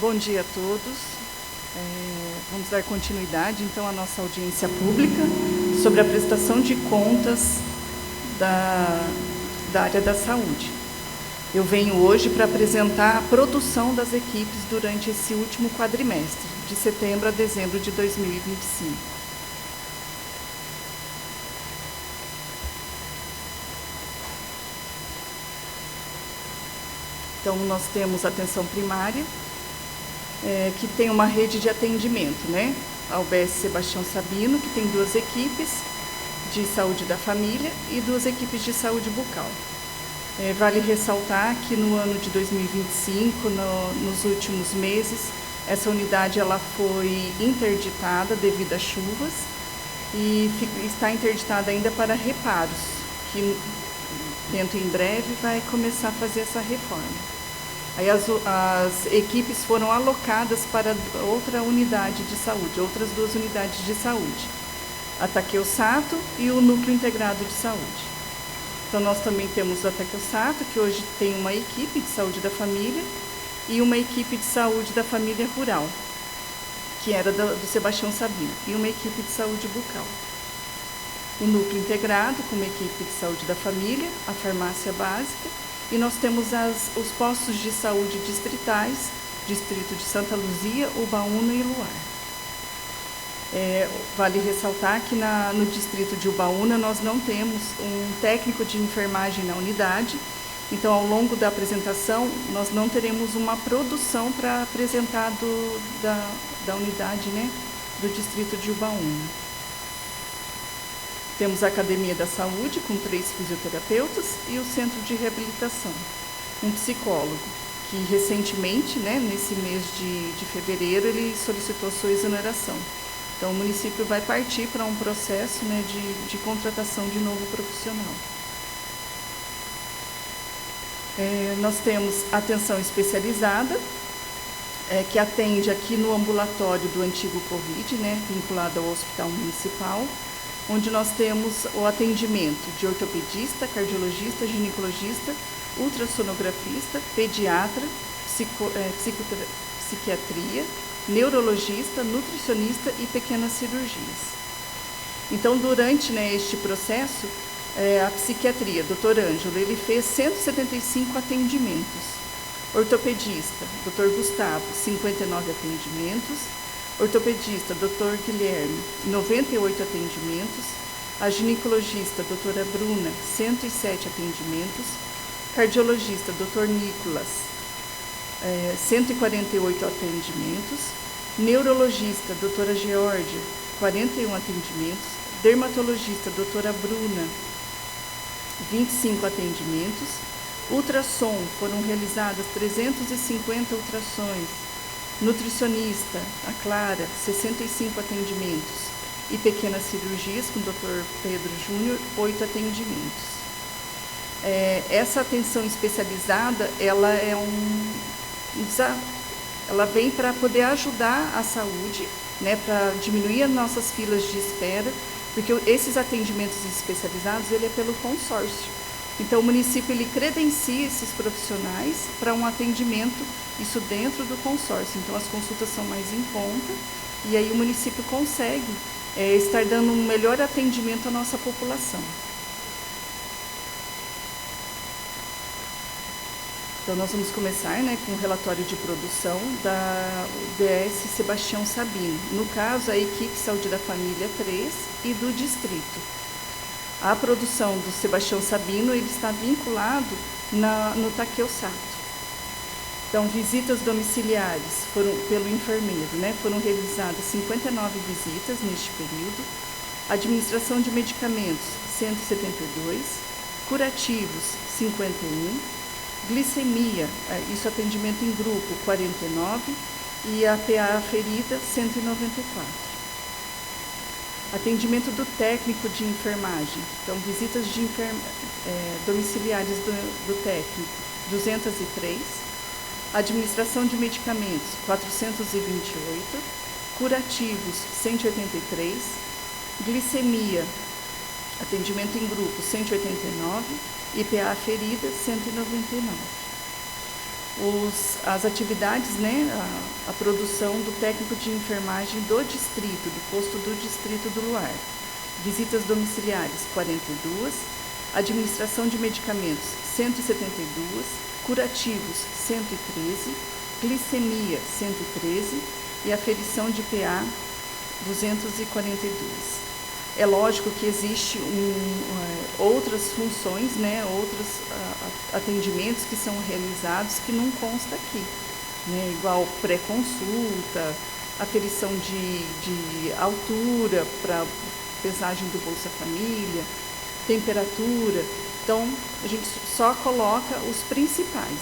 Bom dia a todos. Vamos dar continuidade, então, à nossa audiência pública sobre a prestação de contas da área da saúde. Eu venho hoje para apresentar a produção das equipes durante esse último quadrimestre, de setembro a dezembro de 2025. Então, nós temos a atenção primária, que tem uma rede de atendimento, né? A UBS Sebastião Sabino, que tem 2 equipes de saúde da família e 2 equipes de saúde bucal. Vale ressaltar que no ano de 2025, nos últimos meses, essa unidade ela foi interditada devido às chuvas e está interditada ainda para reparos, que dentro em breve vai começar a fazer essa reforma. Aí as equipes foram alocadas para outra unidade de saúde, outras 2 unidades de saúde, a Takeusato e o Núcleo Integrado de Saúde. Então, nós também temos a Takeusato, que hoje tem uma equipe de saúde da família e uma equipe de saúde da família rural, que era do Sebastião Sabino, e uma equipe de saúde bucal. O Núcleo Integrado, com uma equipe de saúde da família, a farmácia básica, e nós temos os postos de saúde distritais, distrito de Santa Luzia, Ubaúna e Luar. Vale ressaltar que no distrito de Ubaúna nós não temos um técnico de enfermagem na unidade, então ao longo da apresentação nós não teremos uma produção para apresentar da unidade, né, do distrito de Ubaúna. Temos a Academia da Saúde, com 3 fisioterapeutas, e o Centro de Reabilitação, um psicólogo, que recentemente, né, nesse mês de fevereiro, ele solicitou sua exoneração. Então, o município vai partir para um processo, né, de contratação de novo profissional. Nós temos atenção especializada, que atende aqui no ambulatório do antigo Covid, né, vinculado ao Hospital Municipal, onde nós temos o atendimento de ortopedista, cardiologista, ginecologista, ultrassonografista, pediatra, psiquiatria, neurologista, nutricionista e pequenas cirurgias. Então, durante, né, este processo, a psiquiatria, Dr. Ângelo, ele fez 175 atendimentos. Ortopedista, Dr. Gustavo, 59 atendimentos. Ortopedista, Dr. Guilherme, 98 atendimentos. A ginecologista, doutora Bruna, 107 atendimentos. Cardiologista, Dr. Nicolas, 148 atendimentos. Neurologista, doutora Georgia, 41 atendimentos. Dermatologista, doutora Bruna, 25 atendimentos. Ultrassom, foram realizadas 350 ultrassons. Nutricionista, a Clara, 65 atendimentos. E pequenas cirurgias, com o Dr. Pedro Júnior, 8 atendimentos. Essa atenção especializada, ela vem para poder ajudar a saúde, né, para diminuir as nossas filas de espera, porque esses atendimentos especializados, ele é pelo consórcio. Então, o município ele credencia esses profissionais para um atendimento, isso dentro do consórcio. Então, as consultas são mais em conta e aí o município consegue estar dando um melhor atendimento à nossa população. Então, nós vamos começar, né, com o relatório de produção da UBS Sebastião Sabino. No caso, a equipe Saúde da Família 3 e do distrito. A produção do Sebastião Sabino ele está vinculado no Takeusato. Então, visitas domiciliares pelo enfermeiro, né? Foram realizadas 59 visitas neste período. Administração de medicamentos, 172. Curativos, 51. Glicemia, isso atendimento em grupo, 49. E a PA ferida, 194. Atendimento do técnico de enfermagem, então visitas domiciliares do técnico, 203, administração de medicamentos, 428, curativos, 183, glicemia, atendimento em grupo, 189, IPA ferida, 199. as atividades, né, a produção do técnico de enfermagem do distrito, do posto do Distrito do Luar. Visitas domiciliares, 42, administração de medicamentos, 172, curativos, 113, glicemia, 113 e aferição de PA, 242. É lógico que existe outras funções, né, outros atendimentos que são realizados que não consta aqui, né, igual pré-consulta, aferição de altura para pesagem do Bolsa Família, temperatura. Então, a gente só coloca os principais.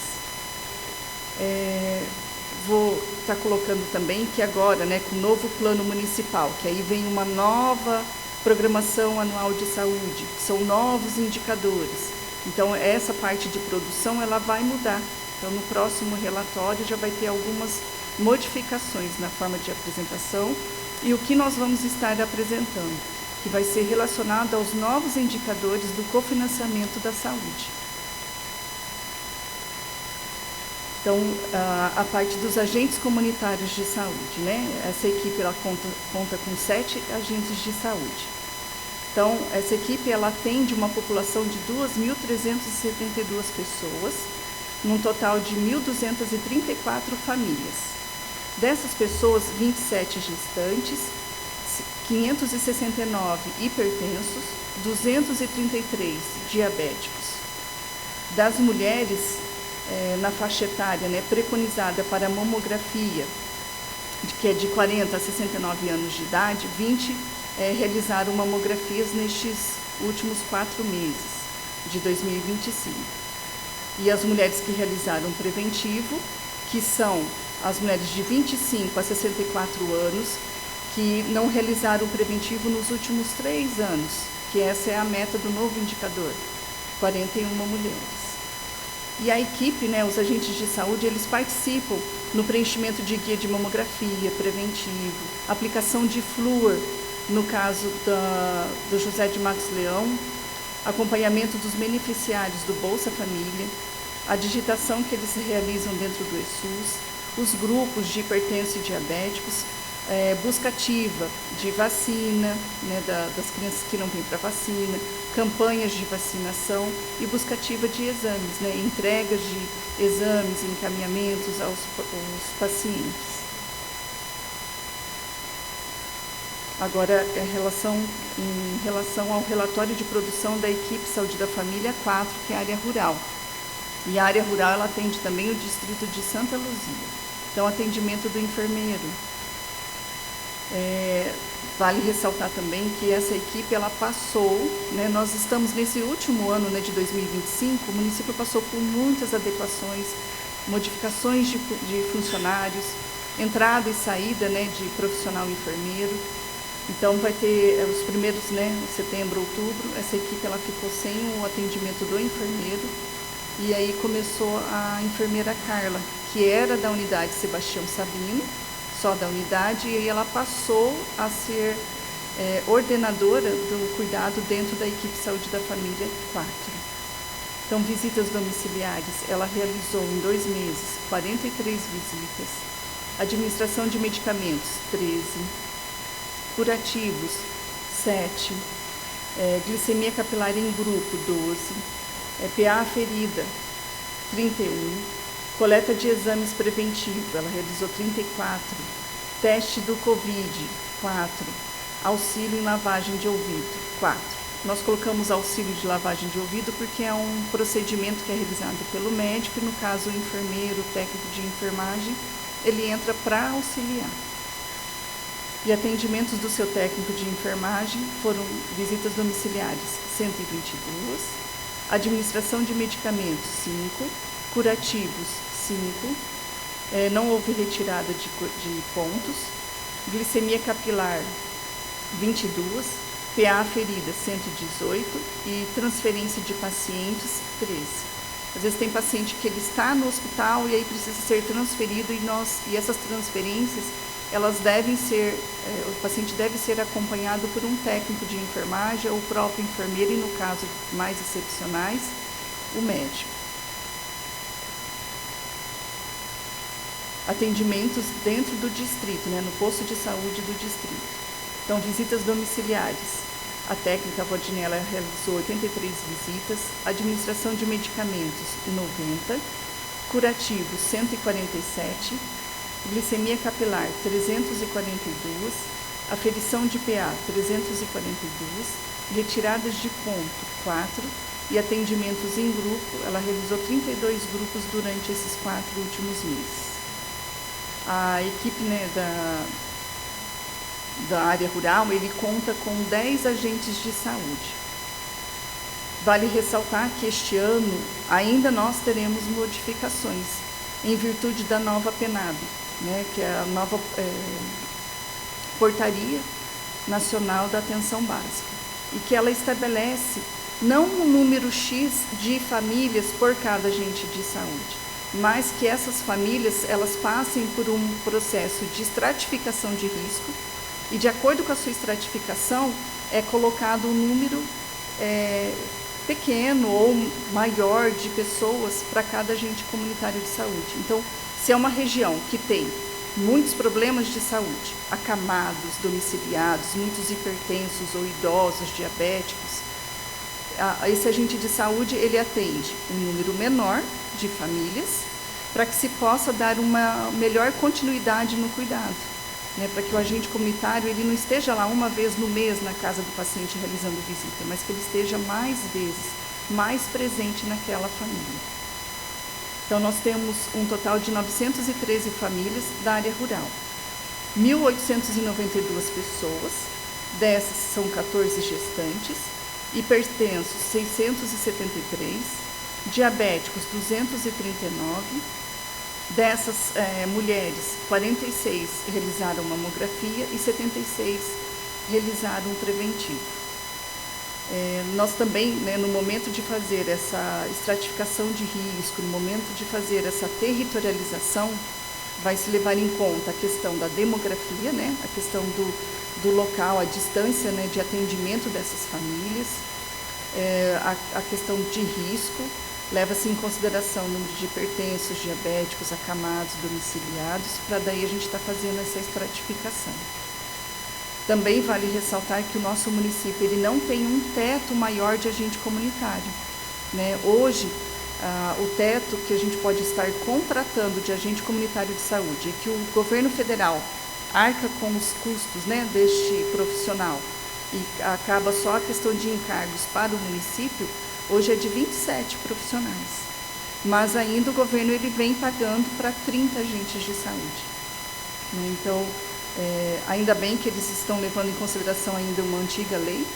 Vou estar colocando também que agora, né, com o novo plano municipal, que aí vem uma nova programação anual de saúde, que são novos indicadores. Então, essa parte de produção, ela vai mudar. Então, no próximo relatório já vai ter algumas modificações na forma de apresentação e o que nós vamos estar apresentando, que vai ser relacionado aos novos indicadores do cofinanciamento da saúde. Então, a parte dos agentes comunitários de saúde, né? Essa equipe ela conta com 7 agentes de saúde. Então, essa equipe ela atende uma população de 2.372 pessoas, num total de 1.234 famílias. Dessas pessoas, 27 gestantes, 569 hipertensos, 233 diabéticos. Das mulheres, na faixa etária, né, preconizada para mamografia, que é de 40 a 69 anos de idade, 20 realizaram mamografias nestes últimos 4 meses de 2025. E as mulheres que realizaram preventivo, que são as mulheres de 25 a 64 anos, que não realizaram preventivo nos últimos 3 anos, que essa é a meta do novo indicador, 41 mulheres. E a equipe, né, os agentes de saúde, eles participam no preenchimento de guia de mamografia, preventivo, aplicação de flúor, no caso do José de Matos Leão, acompanhamento dos beneficiários do Bolsa Família, a digitação que eles realizam dentro do ESUS, os grupos de hipertensos e diabéticos, busca ativa de vacina, né, das crianças que não vêm para vacina, campanhas de vacinação e busca ativa de exames, né, entregas de exames e encaminhamentos aos pacientes. Agora, em relação ao relatório de produção da equipe Saúde da Família 4, que é a área rural. E a área rural ela atende também o distrito de Santa Luzia. Então, atendimento do enfermeiro. Vale ressaltar também que essa equipe ela passou, né, nós estamos nesse último ano, né, de 2025, o município passou por muitas adequações, modificações de funcionários, entrada e saída, né, de profissional enfermeiro. Então vai ter os primeiros, né, setembro, outubro, essa equipe ela ficou sem o atendimento do enfermeiro e aí começou a enfermeira Carla, que era da unidade Sebastião Sabino, só da unidade, e aí ela passou a ser ordenadora do cuidado dentro da equipe Saúde da Família 4. Então, visitas domiciliares, ela realizou em 2 meses 43 visitas, administração de medicamentos 13, curativos 7, glicemia capilar em grupo 12, PA ferida 31, coleta de exames preventivos, ela realizou 34, teste do Covid 4, auxílio em lavagem de ouvido 4. Nós colocamos auxílio de lavagem de ouvido porque é um procedimento que é realizado pelo médico e no caso o enfermeiro, o técnico de enfermagem, ele entra para auxiliar. E atendimentos do seu técnico de enfermagem foram visitas domiciliares 122, administração de medicamentos 5, curativos 5, não houve retirada de pontos, glicemia capilar 22, PA ferida 118 e transferência de pacientes 13. Às vezes tem paciente que ele está no hospital e aí precisa ser transferido e essas transferências elas devem ser, o paciente deve ser acompanhado por um técnico de enfermagem ou o próprio enfermeiro e no caso mais excepcionais, o médico. atendimentos dentro do distrito, né, no posto de saúde do distrito. Então, visitas domiciliares. A técnica Valdinella realizou 83 visitas, administração de medicamentos 90, curativos 147, glicemia capilar 342, aferição de PA 342, retiradas de ponto 4 e atendimentos em grupo. Ela realizou 32 grupos durante esses 4 últimos meses. A equipe, né, da área rural, ele conta com 10 agentes de saúde. Vale ressaltar que este ano ainda nós teremos modificações em virtude da nova PENAB, né, que é a nova Portaria Nacional da Atenção Básica, e que ela estabelece não um número X de famílias por cada agente de saúde, mas que essas famílias elas passem por um processo de estratificação de risco, e de acordo com a sua estratificação é colocado um número pequeno ou maior de pessoas para cada agente comunitário de saúde. Então, se é uma região que tem muitos problemas de saúde, acamados, domiciliados, muitos hipertensos ou idosos, diabéticos, esse agente de saúde ele atende um número menor de famílias para que se possa dar uma melhor continuidade no cuidado, né, para que o agente comunitário ele não esteja lá uma vez no mês na casa do paciente realizando visita, mas que ele esteja mais vezes, mais presente naquela família. Então, nós temos um total de 913 famílias da área rural, 1.892 pessoas, dessas são 14 gestantes, hipertensos 673, diabéticos 239, dessas mulheres 46 realizaram mamografia e 76 realizaram um preventivo. Nós também, né, no momento de fazer essa estratificação de risco, no momento de fazer essa territorialização, vai se levar em conta a questão da demografia, né, a questão do local, a distância, né, de atendimento dessas famílias, a questão de risco, leva-se em consideração o número de hipertensos, diabéticos, acamados, domiciliados, para daí a gente estar fazendo essa estratificação. Também vale ressaltar que o nosso município ele não tem um teto maior de agente comunitário, né? Hoje, o teto que a gente pode estar contratando de agente comunitário de saúde e que o governo federal arca com os custos, né, deste profissional e acaba só a questão de encargos para o município, hoje é de 27 profissionais. Mas ainda o governo ele vem pagando para 30 agentes de saúde, né? Então, ainda bem que eles estão levando em consideração ainda uma antiga lei,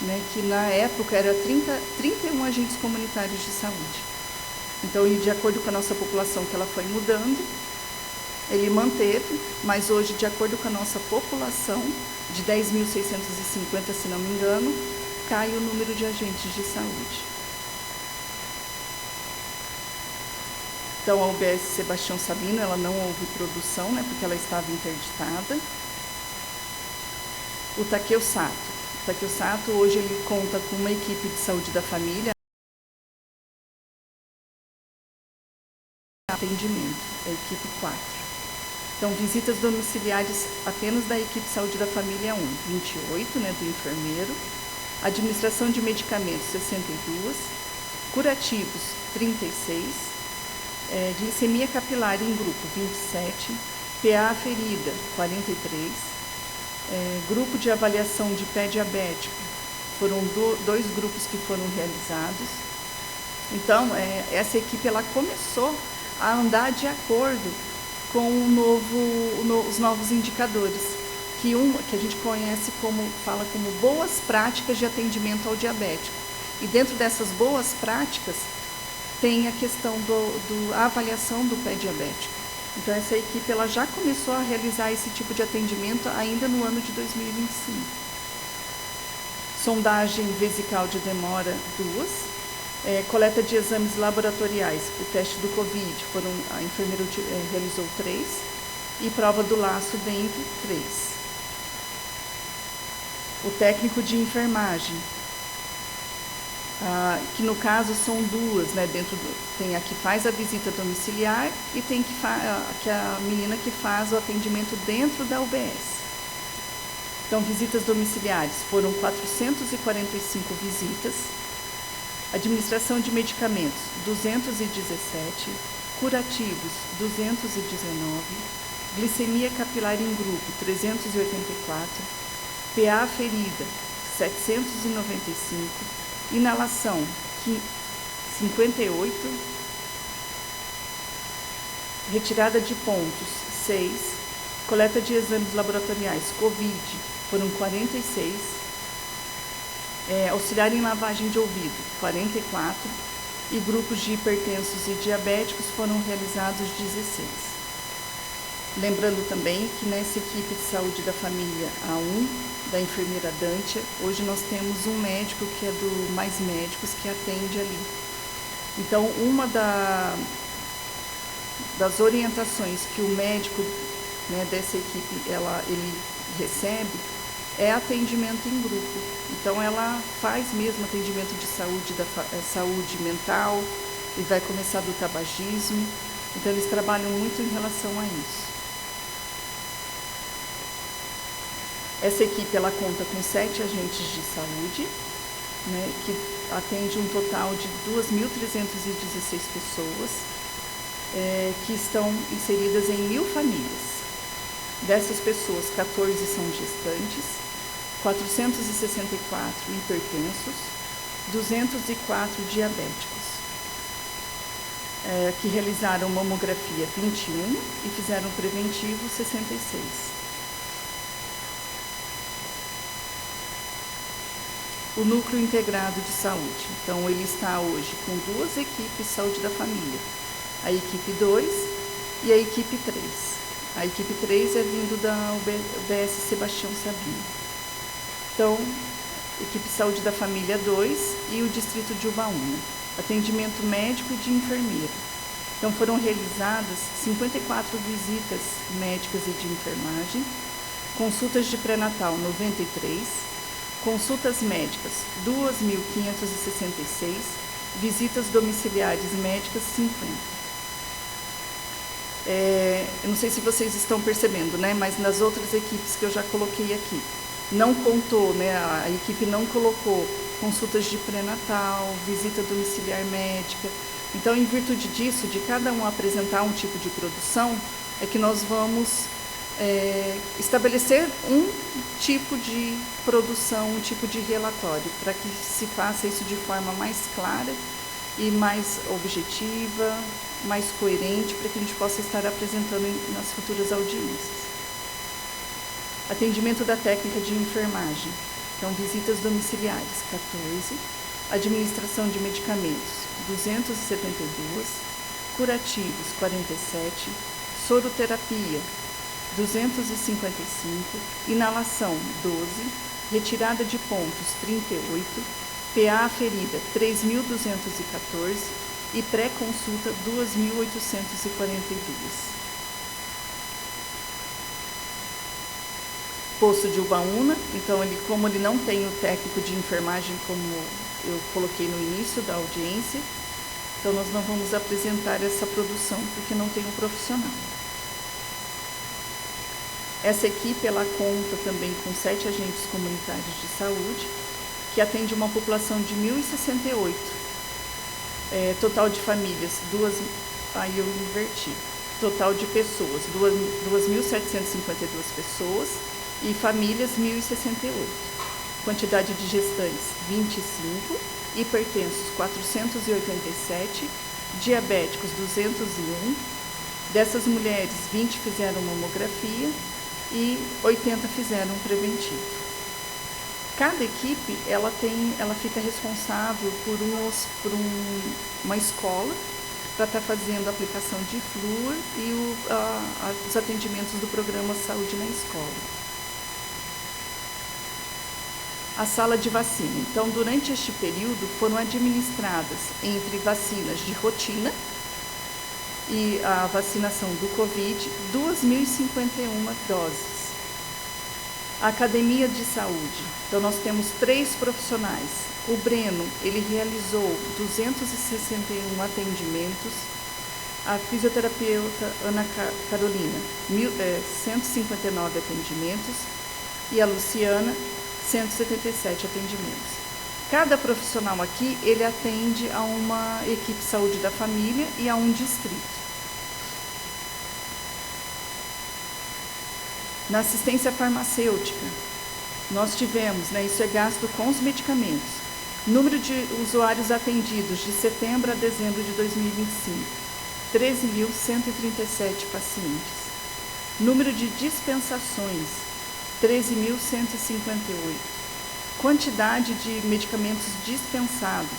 né, que na época era 31 agentes comunitários de saúde. Então, e de acordo com a nossa população que ela foi mudando, ele manteve, mas hoje, de acordo com a nossa população, de 10.650, se não me engano, cai o número de agentes de saúde. Então, a UBS Sebastião Sabino, ela não houve produção, né, porque ela estava interditada. O Takeo Sato. O Takeo Sato, hoje, ele conta com uma equipe de saúde da família. Atendimento, a equipe 4. Então, visitas domiciliares apenas da equipe de saúde da família 1, 28, né, do enfermeiro. Administração de medicamentos, 62. Curativos, 36. Glicemia capilar em grupo, 27, PA ferida, 43, grupo de avaliação de pé diabético, foram 2 grupos que foram realizados. Então, essa equipe ela começou a andar de acordo com os novos indicadores, que a gente conhece fala como boas práticas de atendimento ao diabético. E dentro dessas boas práticas, tem a questão da avaliação do pé diabético. Então, essa equipe ela já começou a realizar esse tipo de atendimento ainda no ano de 2025. Sondagem vesical de demora 2, coleta de exames laboratoriais, o teste do Covid, a enfermeira realizou 3, e prova do laço dengue, 3. O técnico de enfermagem, que no caso são duas, né? Tem a que faz a visita domiciliar e tem que a menina que faz o atendimento dentro da UBS. Então, visitas domiciliares foram 445 visitas, administração de medicamentos 217, curativos 219, glicemia capilar em grupo 384, PA ferida 795, inalação 58, retirada de pontos 6, coleta de exames laboratoriais COVID foram 46, auxiliar em lavagem de ouvido 44 e grupos de hipertensos e diabéticos foram realizados 16. Lembrando também que nessa equipe de saúde da família A1, da enfermeira Dantia, hoje nós temos um médico que é do Mais Médicos, que atende ali. Então, uma das orientações que o médico, né, dessa equipe ele recebe é atendimento em grupo. Então, ela faz mesmo atendimento de saúde mental, e vai começar do tabagismo. Então, eles trabalham muito em relação a isso. Essa equipe ela conta com 7 agentes de saúde, né, que atende um total de 2.316 pessoas, que estão inseridas em 1.000 famílias. Dessas pessoas, 14 são gestantes, 464 hipertensos, 204 diabéticos, que realizaram mamografia 21 e fizeram preventivo 66. O núcleo integrado de saúde. Então, ele está hoje com 2 equipes de saúde da família. A equipe 2 e a equipe 3. A equipe 3 é vindo da UBS Sebastião Sabino. Então, equipe de saúde da família 2 e o distrito de Ubaúna. Atendimento médico e de enfermeiro. Então, foram realizadas 54 visitas médicas e de enfermagem, consultas de pré-natal 93, consultas médicas 2.566, visitas domiciliares médicas 50. Eu não sei se vocês estão percebendo, né? Mas nas outras equipes que eu já coloquei aqui, não contou, né? A equipe não colocou consultas de pré-natal, visita domiciliar médica. Então, em virtude disso, de cada um apresentar um tipo de produção, é que nós vamos estabelecer um tipo de produção, um tipo de relatório, para que se faça isso de forma mais clara e mais objetiva, mais coerente, para que a gente possa estar apresentando nas futuras audiências. Atendimento da técnica de enfermagem. Então, visitas domiciliares, 14, administração de medicamentos, 272, curativos, 47, soroterapia, 255, inalação 12, retirada de pontos 38, PA ferida 3.214 e pré-consulta 2.842. Posto de Ubaúna, então como ele não tem o técnico de enfermagem como eu coloquei no início da audiência, então nós não vamos apresentar essa produção porque não tem um profissional. Essa equipe ela conta também com 7 agentes comunitários de saúde, que atende uma população de 1.068. Total de famílias, aí eu inverti. Total de pessoas, 2.752 pessoas e famílias 1.068. Quantidade de gestantes, 25, hipertensos, 487, diabéticos, 201. Dessas mulheres, 20 fizeram mamografia e 80 fizeram preventivo. Cada equipe ela fica responsável por uma escola para estar fazendo a aplicação de flúor e os atendimentos do programa Saúde na Escola. A sala de vacina. Então, durante este período, foram administradas entre vacinas de rotina e a vacinação do Covid, 2.051 doses. A academia de saúde. Então, nós temos 3 profissionais, O Breno, ele realizou 261 atendimentos. A fisioterapeuta Ana Carolina, 159 atendimentos. E a Luciana, 177 atendimentos. Cada profissional aqui, ele atende a uma equipe de saúde da família e a um distrito. Na assistência farmacêutica, nós tivemos, isso é gasto com os medicamentos, número de usuários atendidos de setembro a dezembro de 2025, 13.137 pacientes. Número de dispensações, 13.158. Quantidade de medicamentos dispensados,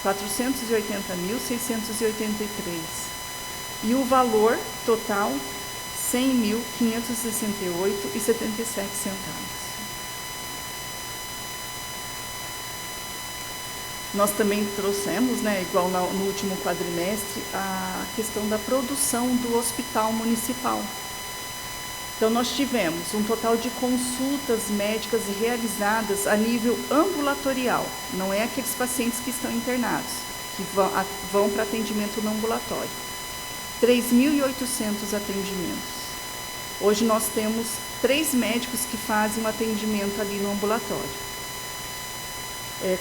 480.683. E o valor total, 100.568,77. Nós também trouxemos, igual no último quadrimestre, a questão da produção do hospital municipal. Então, nós tivemos um total de consultas médicas realizadas a nível ambulatorial, não é aqueles pacientes que estão internados, que vão para atendimento no ambulatório. 3.800 atendimentos. Hoje nós temos 3 médicos que fazem o atendimento ali no ambulatório.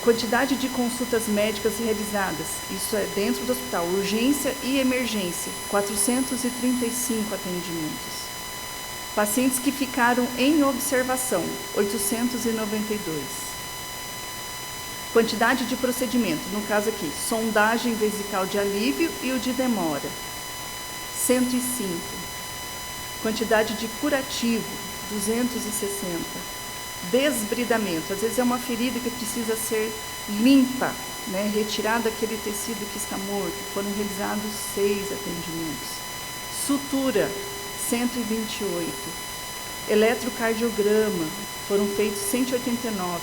Quantidade de consultas médicas realizadas, isso é dentro do hospital, urgência e emergência, 435 atendimentos. Pacientes que ficaram em observação, 892. Quantidade de procedimento, no caso aqui, sondagem vesical de alívio e o de demora, 105. Quantidade de curativo, 260. Desbridamento, às vezes é uma ferida que precisa ser limpa, retirado aquele tecido que está morto, foram realizados 6 atendimentos. Sutura, 128. Eletrocardiograma, foram feitos 189.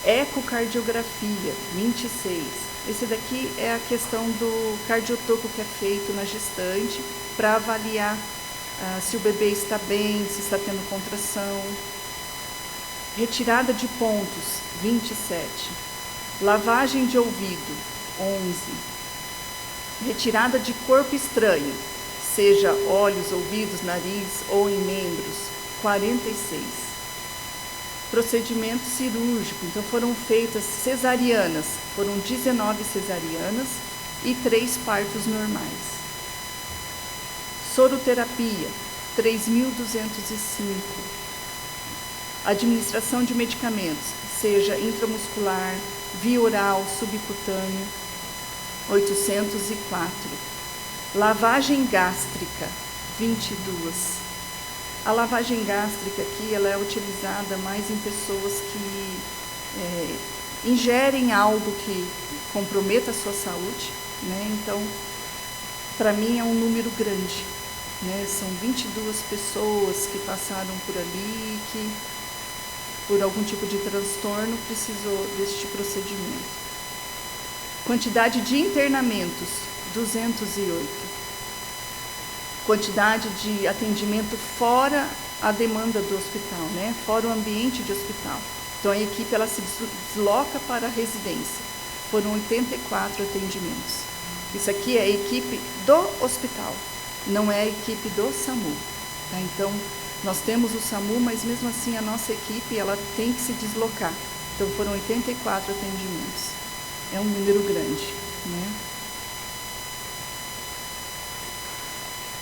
Ecocardiografia, 26. Esse daqui é a questão do cardiotoco que é feito na gestante para avaliar se o bebê está bem, se está tendo contração. Retirada de pontos, 27. Lavagem de ouvido, 11. Retirada de corpo estranho, seja olhos, ouvidos, nariz ou em membros, 46. Procedimento cirúrgico, então foram feitas cesarianas, foram 19 cesarianas e 3 partos normais. Soroterapia, 3.205. Administração de medicamentos, seja intramuscular, via oral, subcutâneo, 804. Lavagem gástrica, 22. A lavagem gástrica aqui, ela é utilizada mais em pessoas que ingerem algo que comprometa a sua saúde, Então, para mim é um número grande, São 22 pessoas que passaram por ali, que por algum tipo de transtorno precisou deste procedimento. Quantidade de internamentos, 208. Quantidade de atendimento fora a demanda do hospital, Fora o ambiente de hospital. Então, a equipe ela se desloca para a residência. Foram 84 atendimentos. Isso aqui é a equipe do hospital, não é a equipe do SAMU. Tá? Então, nós temos o SAMU, mas mesmo assim a nossa equipe ela tem que se deslocar. Então, foram 84 atendimentos. É um número grande,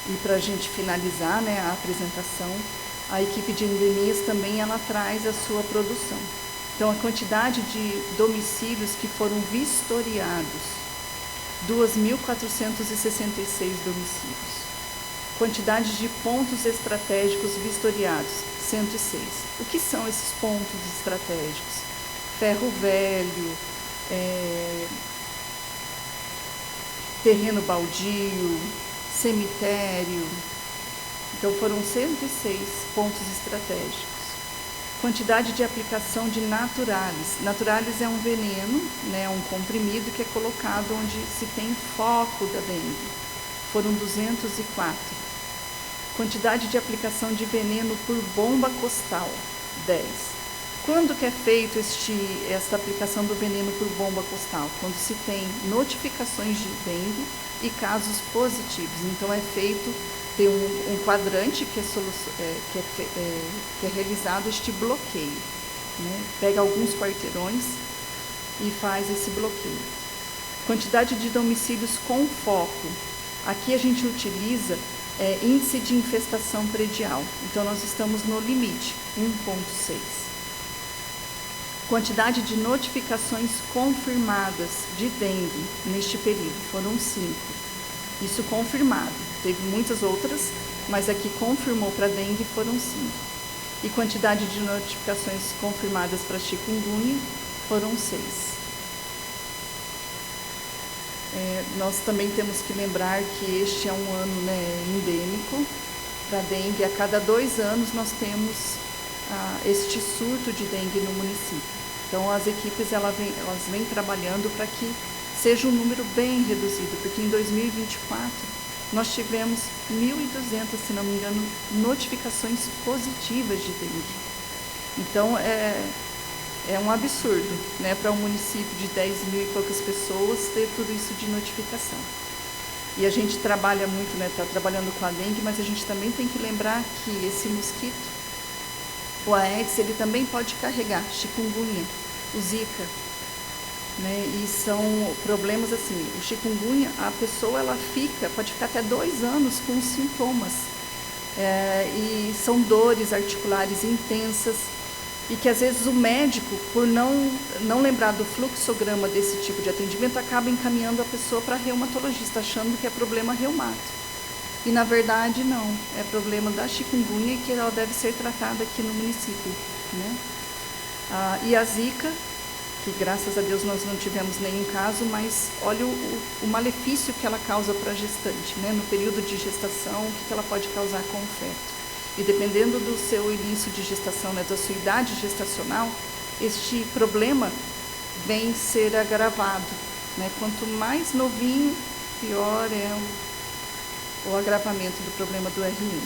E para a gente finalizar, a apresentação, a equipe de endemias também ela traz a sua produção. Então, a quantidade de domicílios que foram vistoriados, 2.466 domicílios. Quantidade de pontos estratégicos vistoriados, 106. O que são esses pontos estratégicos? Ferro velho, terreno baldio, cemitério. Então, foram 106 pontos estratégicos. Quantidade de aplicação de naturalis. Naturalis é um veneno, um comprimido que é colocado onde se tem foco da dengue. Foram 204. Quantidade de aplicação de veneno por bomba costal, 10. Quando que é feito esta aplicação do veneno por bomba costal? Quando se tem notificações de dengue e casos positivos. Então é feito, tem um quadrante que é realizado este bloqueio, né? Pega alguns quarteirões e faz esse bloqueio. Quantidade de domicílios com foco. Aqui a gente utiliza índice de infestação predial. Então nós estamos no limite, 1,6. Quantidade de notificações confirmadas de dengue neste período, foram 5. Isso confirmado. Teve muitas outras, mas aqui confirmou para dengue foram 5. E quantidade de notificações confirmadas para chikungunya foram 6. Nós também temos que lembrar que este é um ano, né, endêmico para dengue. A cada 2 anos nós temos este surto de dengue no município. Então as equipes elas vêm trabalhando para que seja um número bem reduzido, porque em 2024 nós tivemos 1.200, se não me engano, notificações positivas de dengue. Então é um absurdo, né, para um município de 10 mil e poucas pessoas ter tudo isso de notificação. E a gente trabalha muito, né, está trabalhando com a dengue, mas a gente também tem que lembrar que esse mosquito, o Aedes, ele também pode carregar chikungunya, o Zika, né? E são problemas assim, o chikungunya, a pessoa pode ficar até 2 anos com sintomas, e são dores articulares intensas, e que às vezes o médico, por não lembrar do fluxograma desse tipo de atendimento, acaba encaminhando a pessoa para reumatologista, achando que é problema reumático. E na verdade não, é problema da chikungunya e que ela deve ser tratada aqui no município, né? E a Zika, que graças a Deus nós não tivemos nenhum caso, mas olha o malefício que ela causa para a gestante, né? No período de gestação, o que ela pode causar com o feto. E dependendo do seu início de gestação, né, da sua idade gestacional, este problema vem ser agravado, né? Quanto mais novinho, pior é o agravamento do problema do R1.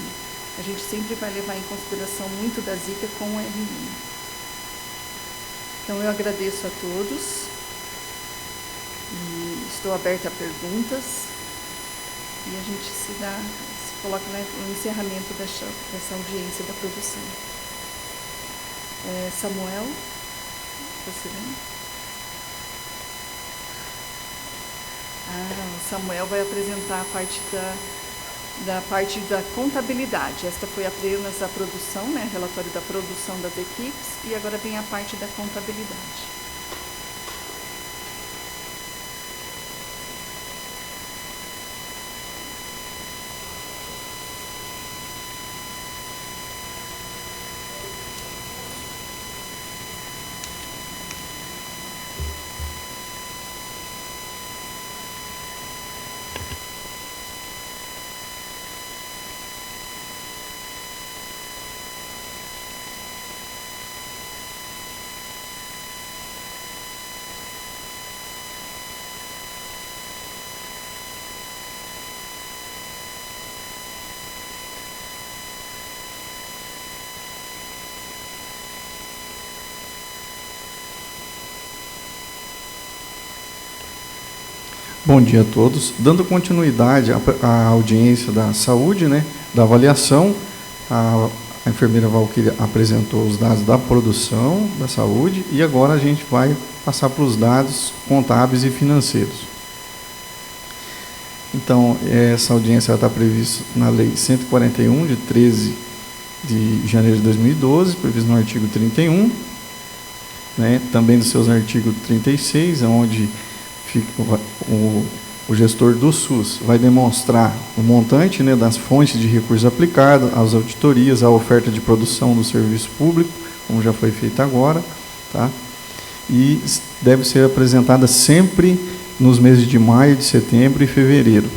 A gente sempre vai levar em consideração muito da Zika com o R1. Então eu agradeço a todos e estou aberta a perguntas e a gente se coloca no encerramento dessa audiência da produção. Samuel, você vem? O Samuel vai apresentar a parte da contabilidade. Esta foi apenas a produção, né, relatório da produção das equipes, e agora vem a parte da contabilidade. Bom dia a todos. Dando continuidade à audiência da saúde, né, da avaliação, a enfermeira Valquíria apresentou os dados da produção da saúde e agora a gente vai passar para os dados contábeis e financeiros. Então, essa audiência está prevista na Lei 141, de 13 de janeiro de 2012, previsto no artigo 31, né, também dos seus artigos 36, onde o gestor do SUS vai demonstrar o montante, né, das fontes de recursos aplicados, as auditorias, a oferta de produção do serviço público, como já foi feito agora, tá? E deve ser apresentada sempre nos meses de maio, de setembro e fevereiro,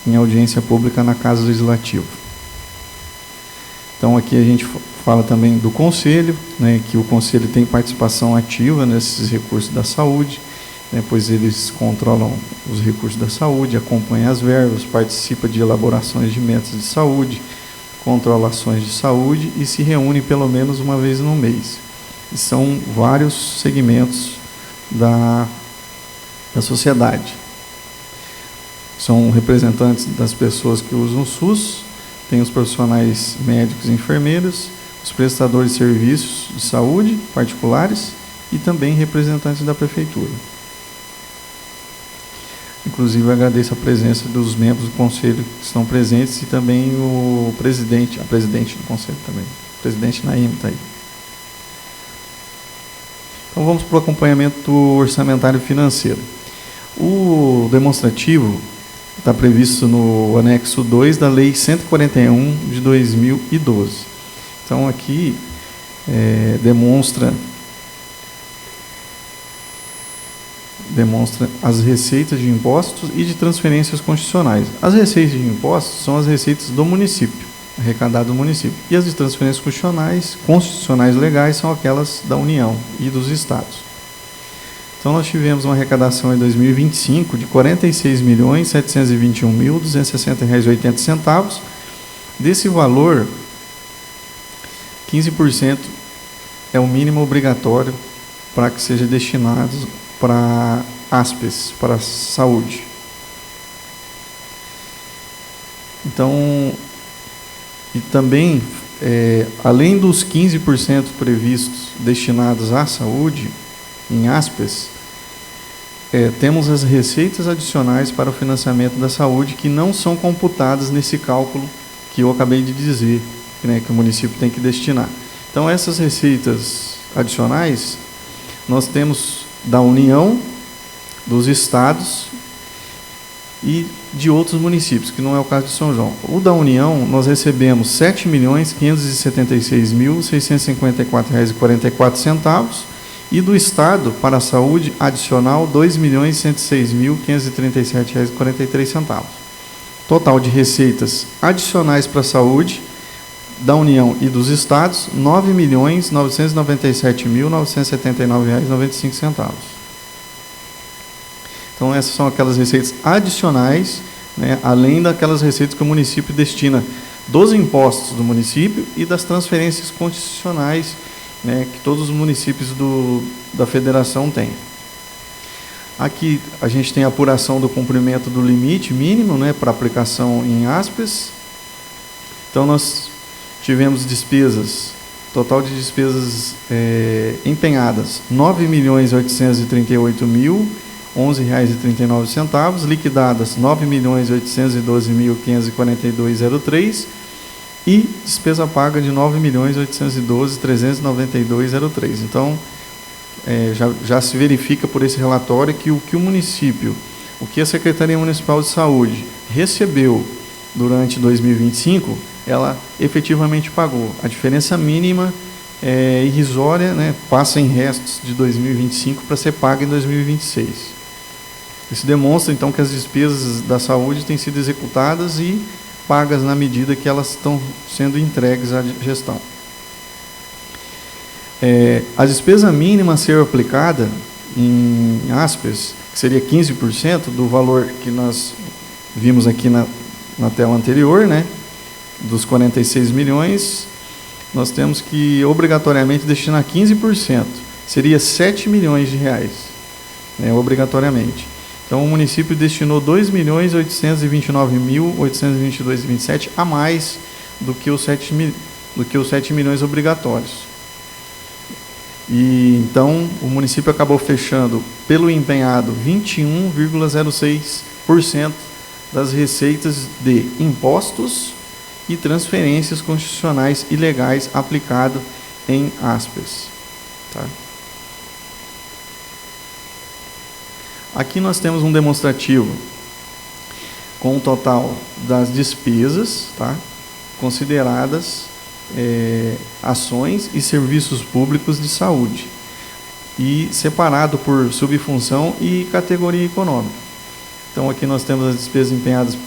em audiência pública na Casa Legislativa. Então, aqui a gente fala também do Conselho, né, que o Conselho tem participação ativa nesses recursos da saúde, pois eles controlam os recursos da saúde, acompanham as verbas, participam de elaborações de metas de saúde, controlam ações de saúde e se reúnem pelo menos uma vez no mês. E são vários segmentos da sociedade. São representantes das pessoas que usam o SUS, tem os profissionais médicos e enfermeiros, os prestadores de serviços de saúde particulares e também representantes da prefeitura. Inclusive, eu agradeço a presença dos membros do conselho que estão presentes e também o presidente, a presidente do conselho também, o presidente Naim está aí. Então, vamos para o acompanhamento orçamentário financeiro. O demonstrativo está previsto no anexo 2 da Lei 141 de 2012. Então, aqui demonstra as receitas de impostos e de transferências constitucionais. As receitas de impostos são as receitas do município, arrecadadas do município. E as de transferências constitucionais legais, são aquelas da União e dos estados. Então, nós tivemos uma arrecadação em 2025 de R$ 46.721.260,80. Desse valor, 15% é o mínimo obrigatório para que seja destinado para ASPES, para a saúde. Então, e também, além dos 15% previstos destinados à saúde, em ASPES, temos as receitas adicionais para o financiamento da saúde que não são computadas nesse cálculo que eu acabei de dizer, né, que o município tem que destinar. Então, essas receitas adicionais, nós temos da União, dos estados e de outros municípios, que não é o caso de São João. O da União, nós recebemos R$ 7.576.654,44, e do Estado, para a saúde, adicional, R$ 2.106.537,43. Total de receitas adicionais para a saúde, da União e dos Estados, R$ 9.997.979,95. Então, essas são aquelas receitas adicionais, né, além daquelas receitas que o município destina dos impostos do município e das transferências constitucionais, né, que todos os municípios da federação têm. Aqui a gente tem a apuração do cumprimento do limite mínimo, né, para aplicação em ASPES. Então, nós tivemos despesas, total de despesas empenhadas, R$ 9.838.011,39, liquidadas R$ 9.812.542,03 e despesa paga de R$ 9.812.392,03. Então, já se verifica por esse relatório que o município, o que a Secretaria Municipal de Saúde recebeu durante 2025, ela efetivamente pagou. A diferença mínima é irrisória, né, passa em restos de 2025 para ser paga em 2026. Isso demonstra, então, que as despesas da saúde têm sido executadas e pagas na medida que elas estão sendo entregues à gestão. A despesa mínima a ser aplicada em ASPES, que seria 15% do valor que nós vimos aqui na tela anterior, né, dos 46 milhões, nós temos que obrigatoriamente destinar 15%, seria 7 milhões de reais, né, obrigatoriamente. Então, o município destinou 2.829.822,27 a mais do que os 7 milhões obrigatórios. E, então, o município acabou fechando, pelo empenhado, 21,06% das receitas de impostos e transferências constitucionais e legais aplicado em ASPES. Tá? Aqui nós temos um demonstrativo com o total das despesas, tá, consideradas ações e serviços públicos de saúde, e separado por subfunção e categoria econômica. Então, aqui nós temos as despesas empenhadas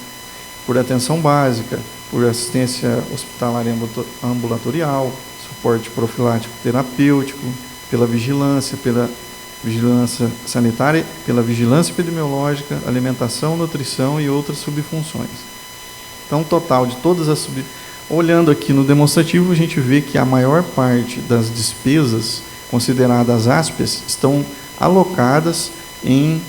por atenção básica, por assistência hospitalar ambulatorial, suporte profilático terapêutico, pela vigilância sanitária, pela vigilância epidemiológica, alimentação, nutrição e outras subfunções. Então, o total de todas as olhando aqui no demonstrativo, a gente vê que a maior parte das despesas consideradas ASPES, estão alocadas em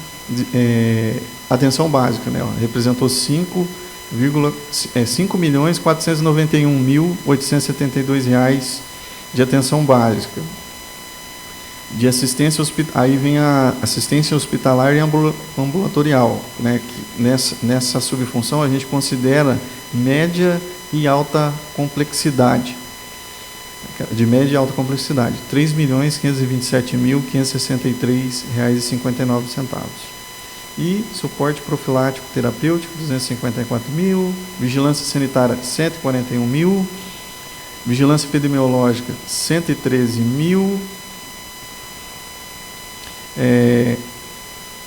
atenção básica, né? Representou 5.491.872 reais de atenção básica. De assistência hospitalar, aí vem a assistência hospitalar e ambulatorial, né? Que nessa subfunção a gente considera média e alta complexidade. De média e alta complexidade, R$ 3.527.563,59. E suporte profilático terapêutico, 254 mil, vigilância sanitária, 141 mil, vigilância epidemiológica, 113 mil,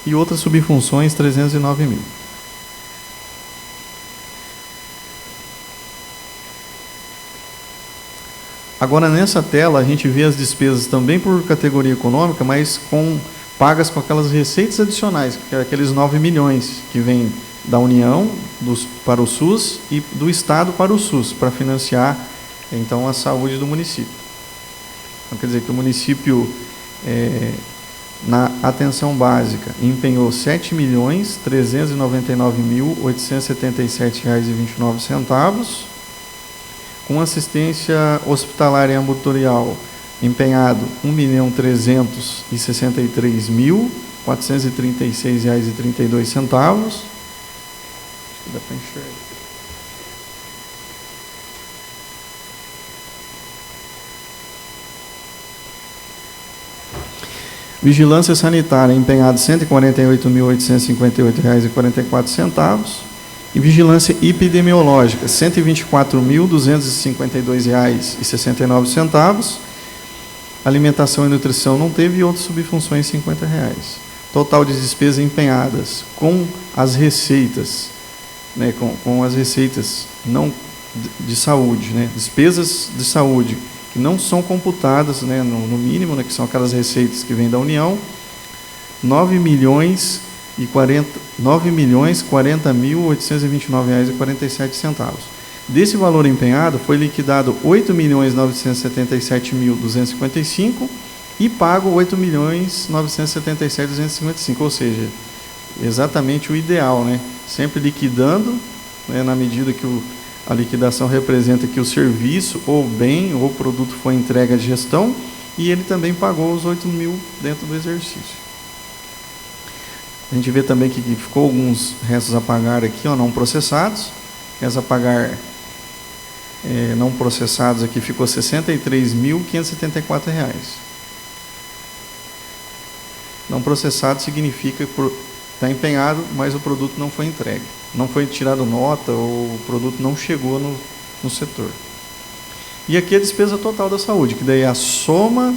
e outras subfunções, 309 mil. Agora, nessa tela, a gente vê as despesas também por categoria econômica, mas pagas com aquelas receitas adicionais, que é aqueles 9 milhões que vêm da União para o SUS e do Estado para o SUS, para financiar, então, a saúde do município. Então, quer dizer que o município, na atenção básica, empenhou R$ 7.399.877,29, com assistência hospitalar e ambulatorial empenhado R$ 1.363.436,32. Acho que dá para enxergar. Vigilância sanitária empenhado R$ 148.858,44. E vigilância epidemiológica, R$ 124.252,69. Alimentação e nutrição não teve, e outras subfunções, R$ 50. Total de despesas empenhadas com as receitas, né, com as receitas não de saúde, né, despesas de saúde que não são computadas, né, no mínimo, né, que são aquelas receitas que vêm da União, R$ 9.040.829,47. Desse valor empenhado, foi liquidado R$ 8.977.255 e pago R$ 8.977.255, ou seja, exatamente o ideal, né? Sempre liquidando, né, na medida que a liquidação representa que o serviço, ou bem, ou produto foi entregue à gestão, e ele também pagou os 8 mil dentro do exercício. A gente vê também que ficou alguns restos a pagar aqui, ó, não processados. Restos a pagar não processados aqui ficou R$ 63.574. Não processado significa que está empenhado, mas o produto não foi entregue. Não foi tirado nota, ou o produto não chegou no setor. E aqui a despesa total da saúde, que daí é a soma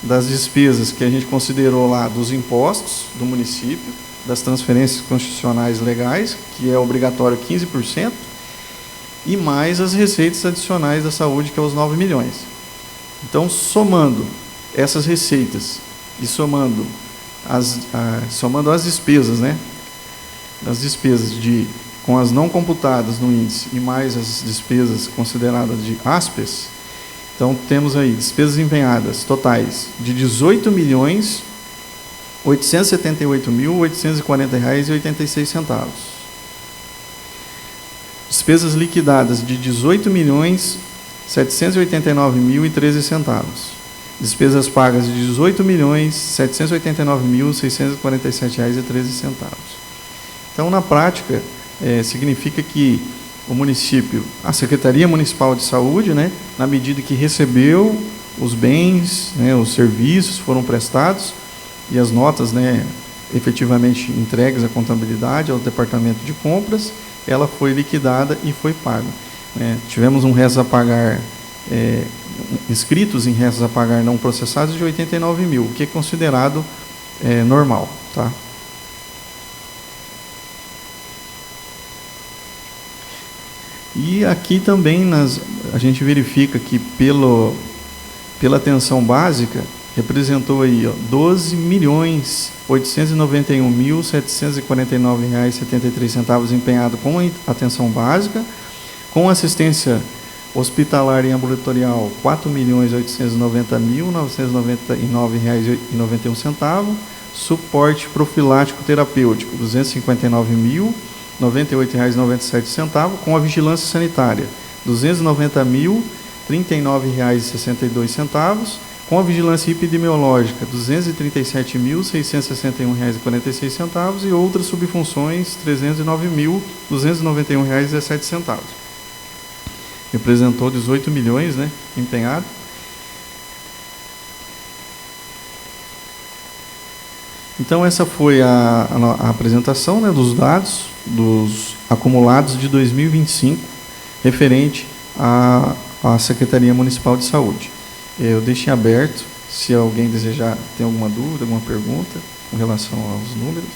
das despesas que a gente considerou lá dos impostos do município, das transferências constitucionais legais, que é obrigatório 15%, e mais as receitas adicionais da saúde, que é os 9 milhões. Então, somando essas receitas e somando as despesas, né? As despesas com as não computadas no índice e mais as despesas consideradas de ASPES, então temos aí despesas empenhadas totais de R$ 18.878.840,86. Despesas liquidadas de R$ 18.789.013. Despesas pagas de R$ 18.789.647,13. Então, na prática, significa que o município, a Secretaria Municipal de Saúde, né, na medida que recebeu os bens, né, os serviços foram prestados e as notas, né, efetivamente entregues à contabilidade, ao departamento de compras, ela foi liquidada e foi paga. Tivemos um restos a pagar, inscritos em restos a pagar não processados de 89 mil, o que é considerado normal, tá? E aqui também a gente verifica que pela atenção básica representou aí, ó, R$ 12.891.749,73 empenhado com a atenção básica, com assistência Hospitalar e ambulatorial, R$ 4.890.999,91. Suporte profilático terapêutico, R$ 259.098,97, com a vigilância sanitária, R$ 290.039,62, com a vigilância epidemiológica, R$ 237.661,46 e outras subfunções, R$ 309.291,17. Representou 18 milhões, né, empenhado. Então, essa foi a apresentação, né, dos dados, dos acumulados de 2025, referente à Secretaria Municipal de Saúde. Eu deixei aberto, se alguém desejar, tem alguma dúvida, alguma pergunta com relação aos números.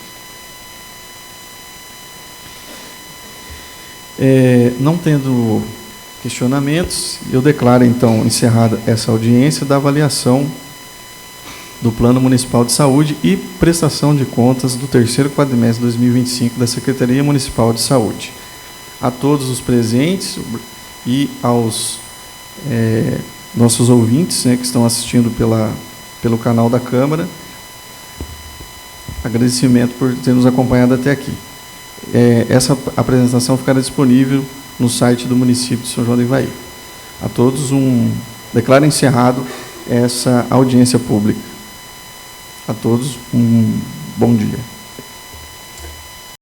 Não tendo questionamentos, eu declaro, então, encerrada essa audiência da avaliação do Plano Municipal de Saúde e prestação de contas do terceiro quadrimestre de 2025 da Secretaria Municipal de Saúde. A todos os presentes e aos nossos ouvintes, né, que estão assistindo pelo canal da Câmara, agradecimento por ter nos acompanhado até aqui. Essa apresentação ficará disponível no site do município de São João do Ivaí. A todos declaro encerrado essa audiência pública. A todos um bom dia.